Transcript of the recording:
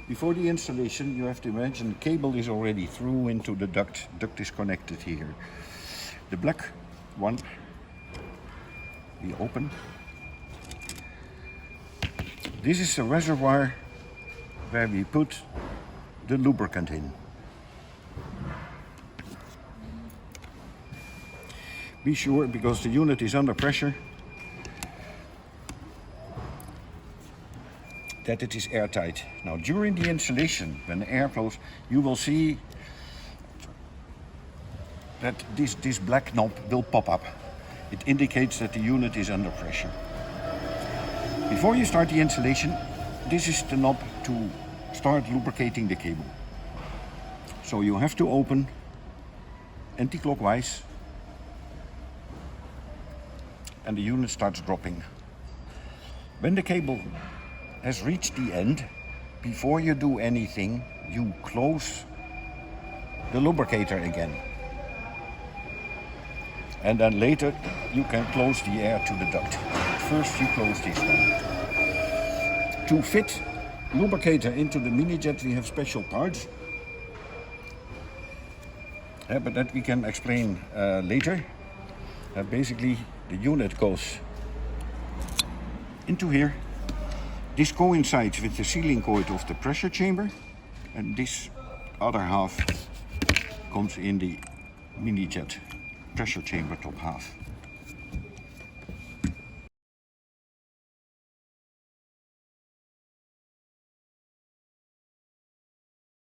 Before the installation, you have to imagine the cable is already through into the duct. Duct is connected here. The black one we open. This is the reservoir where we put the lubricant in. Be sure, because the unit is under pressure, that it is airtight. Now during the installation, when the air flows, you will see that this black knob will pop up. It indicates that the unit is under pressure. Before you start the installation, this is the knob to start lubricating the cable. So you have to open anti-clockwise and the unit starts dropping. When the cable has reached the end, before you do anything, you close the lubricator again. And then later you can close the air to the duct. First you close this one. To fit lubricator into the IntelliJet we have special parts. But that we can explain later. Basically the unit goes into here. This coincides with the sealing coil of the pressure chamber, and this other half comes in the IntelliJet pressure chamber top half.